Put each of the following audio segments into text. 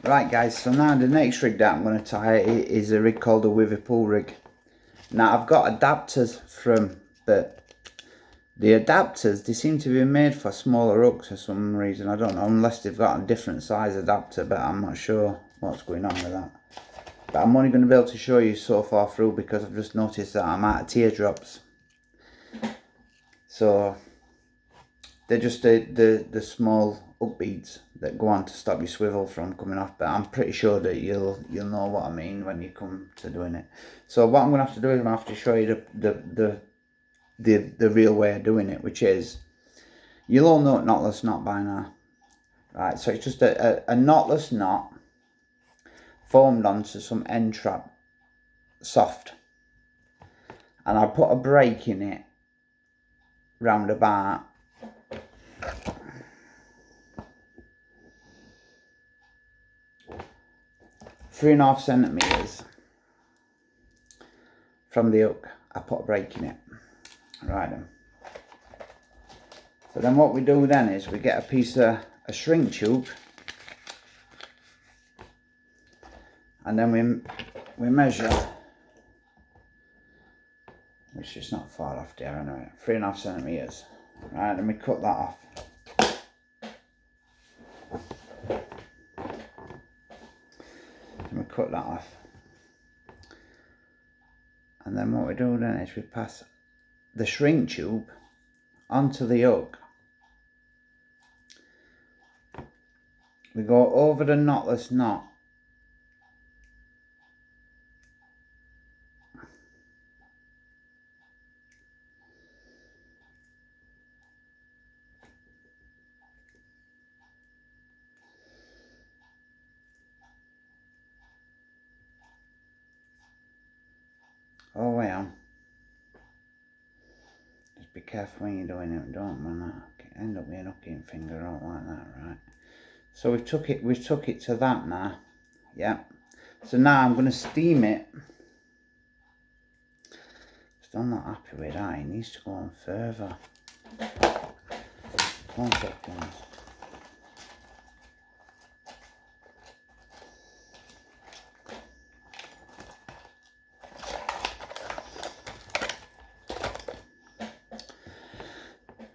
Right guys, so now the next rig that I'm going to tie is a rig called a withy pool rig. Now I've got adapters from, but the adapters, they seem to be made for smaller hooks for some reason. I don't know, unless they've got a different size adapter, but I'm not sure what's going on with that. But I'm only going to be able to show you so far through because I've just noticed that I'm out of teardrops. So they're just the small hook beads that go on to stop your swivel from coming off, but I'm pretty sure that you'll know what I mean when you come to doing it. So what I'm going to have to do is I'm going to have to show you the real way of doing it, which is, you'll all know knotless knot by now, right? So it's just a knotless knot formed onto some end trap soft, and I put a break in it round about 3.5 centimeters from the hook. I put a break in it, right then. So then what we do then is we get a piece of a shrink tube, and then we measure, which is not far off there anyway, 3.5 centimeters. Right, then we cut that off. And we cut that off. And then what we do then is we pass the shrink tube onto the hook. We go over the knotless knot. Oh well. Just be careful when you're doing it, don't man. End up being a hooking finger out like that, right? So we've took it to that now. Yeah. So now I'm gonna steam it. Still not happy with that, it needs to go on further. 1 second.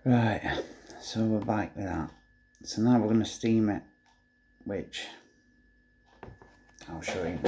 Right, so we're back with that. So now we're going to steam it, which I'll show you.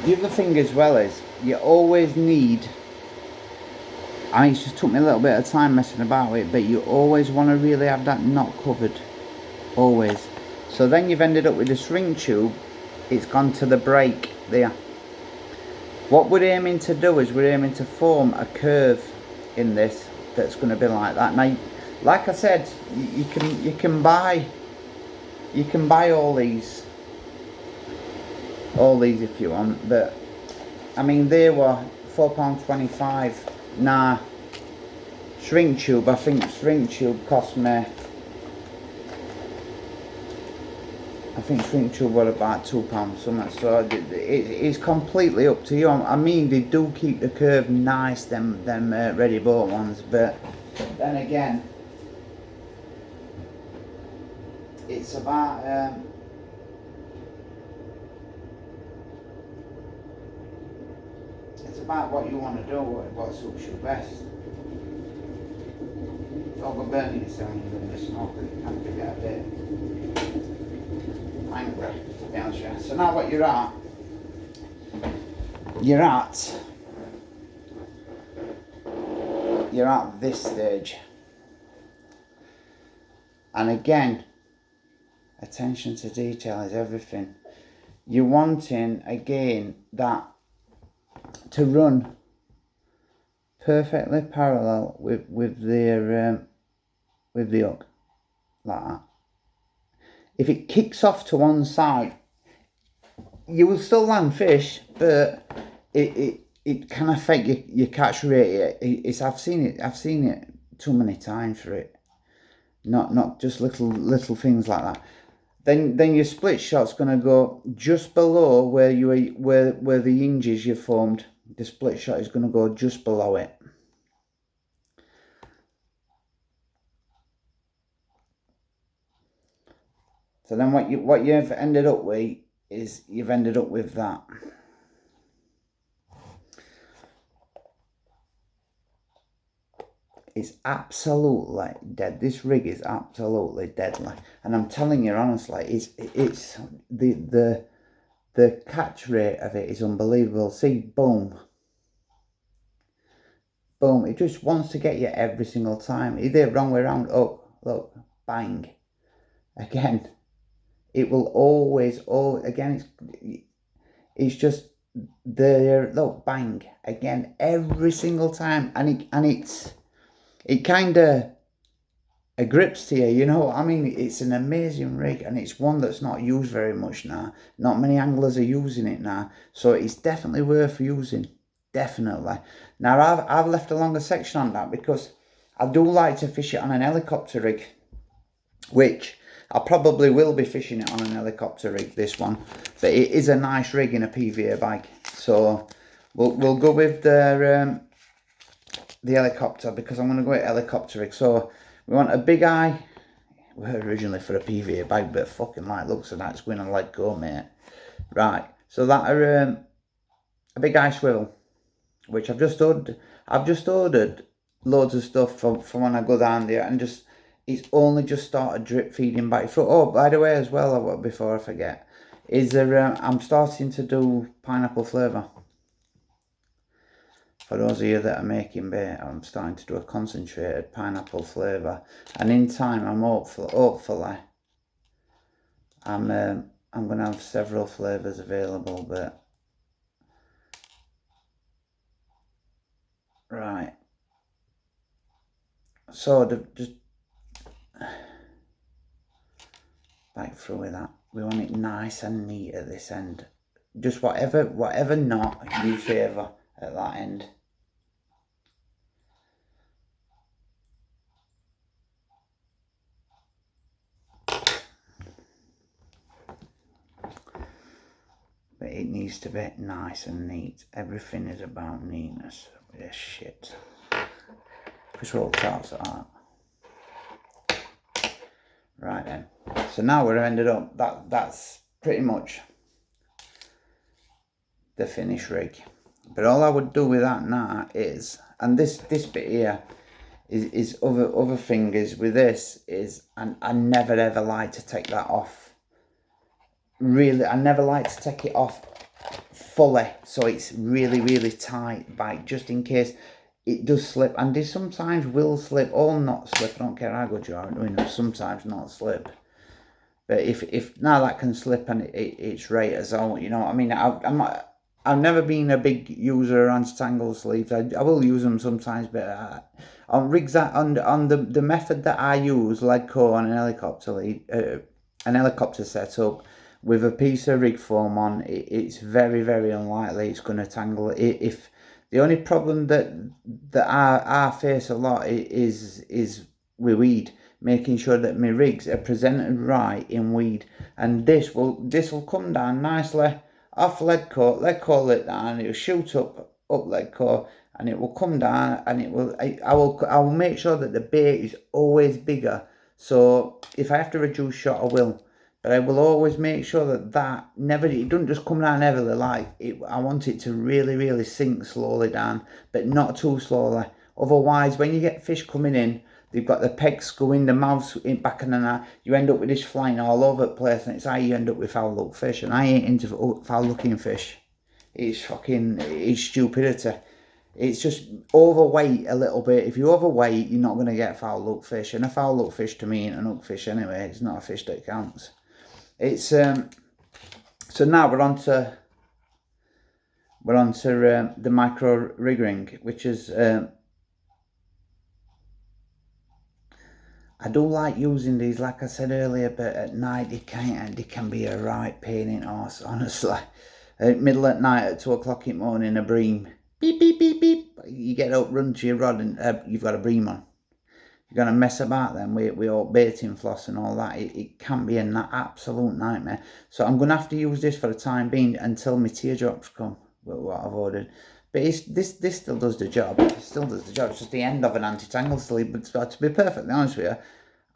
The other thing as well is, you always need, it just took me a little bit of time messing about with it, but you always want to really have that knot covered, always. So then you've ended up with the shrink tube, it's gone to the break there. What we're aiming to do is we're aiming to form a curve in this that's going to be like that. Now, like I said, you can buy all these if you want, but I mean they were £4.25. Nah, shrink tube, I think shrink tube cost me, I think shrink tube was about £2 something. So it's completely up to you. I mean, they do keep the curve nice, them ready bought ones, but then again, it's about what you want to do, what suits you best. Don't go burning yourself when you're doing this smoke, because it can get a bit angry, to be honest with you. So now what you're at this stage, and again, attention to detail is everything. You're wanting again that to run perfectly parallel with the hook, like that. If it kicks off to one side, you will still land fish, but it it can affect your catch rate. I've seen it too many times for it. Not just little things like that. Then your split shot's gonna go just below where where the hinges you formed. The split shot is gonna go just below it. So then what you've ended up with is you've ended up with that. It's absolutely dead. This rig is absolutely deadly, and I'm telling you honestly, it's the catch rate of it is unbelievable. See, boom, boom. It just wants to get you every single time. Either wrong way around. Oh, look, bang, again. It will always. Oh, again, it's just there. Look, bang, again, every single time, and it kind of grips to you, you know what I mean? It's an amazing rig, and it's one that's not used very much now. Not many anglers are using it now, so it's definitely worth using. Definitely. Now I've left a longer section on that because I do like to fish it on an helicopter rig, which I probably will be fishing it on an helicopter rig, this one. But it is a nice rig in a PVA bag, so we'll go with the helicopter, because I'm going to go with helicopter rig. So we want a big eye. We were originally for a PVA bag, but fucking like looks of that, it's going to let go, mate. Right, so that are a big eye swivel, which I've just ordered loads of stuff for when I go down there, and it's only just started drip feeding back through. Oh, by the way, as well, before I forget, is there I'm starting to do pineapple flavour. For those of you that are making bait, I'm starting to do a concentrated pineapple flavour, and in time, hopefully, I'm going to have several flavours available. But right, so just back through with that. We want it nice and neat at this end. Just whatever knot you favour at that end. But it needs to be nice and neat. Everything is about neatness with this shit. Just roll charts like that. Right then. So now we're ended up, that's pretty much the finished rig. But all I would do with that now is, and this bit here is other thing with this is, and I never ever like to take that off. Really, I never like to take it off fully, so it's really tight, like just in case it does slip, and it sometimes will slip or not slip. I don't care how good you are at doing it, sometimes not slip. But if now that can slip and it's right as all, you know what I mean. I've never been a big user of anti-tangle sleeves. I will use them sometimes, but on rigs that on the method that I use, lead core on an helicopter setup with a piece of rig foam on, it's very unlikely it's going to tangle. If the only problem that I face a lot is with weed, making sure that my rigs are presented right in weed, and this will come down nicely off lead core lit down, it will shoot up lead core, and it will come down, and I will make sure that the bait is always bigger. So if I have to reduce shot, I will. But I will always make sure that it doesn't just come down heavily like it. I want it to really sink slowly down, but not too slowly. Otherwise, when you get fish coming in, they've got the pegs going, the mouths in back and that, you end up with this flying all over the place, and it's how you end up with foul look fish. And I ain't into foul looking fish. It's stupidity. It's just overweight a little bit. If you overweight, you're not going to get foul look fish. And a foul look fish to me ain't an hook fish anyway. It's not a fish that counts. It's so now we're on to the micro rig ring, which is I do like using these, like I said earlier, but at night they can be a right pain in the arse, honestly. Middle at night at 2 o'clock in the morning, a bream, beep, beep, beep, beep. You get up, run to your rod, and you've got a bream on. You're going to mess about then with all baiting floss and all that. It can be an absolute nightmare. So I'm going to have to use this for the time being until my teardrops come with what I've ordered. But this still does the job. It still does the job. It's just the end of an anti-tangle sleeve. But to be perfectly honest with you,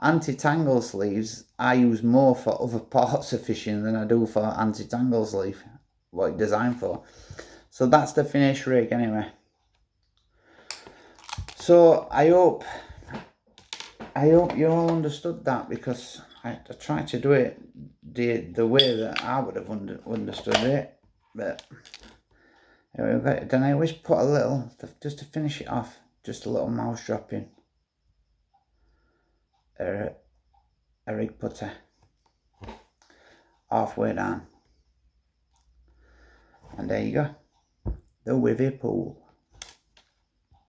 anti-tangle sleeves I use more for other parts of fishing than I do for anti-tangle sleeve, what it's designed for. So that's the finished rig anyway. So I hope you all understood that, because I tried to do it the way that I would have understood it. But then I always put a little, just to finish it off, just a little mouse drop in. A rig putter. Halfway down. And there you go. The withy pool.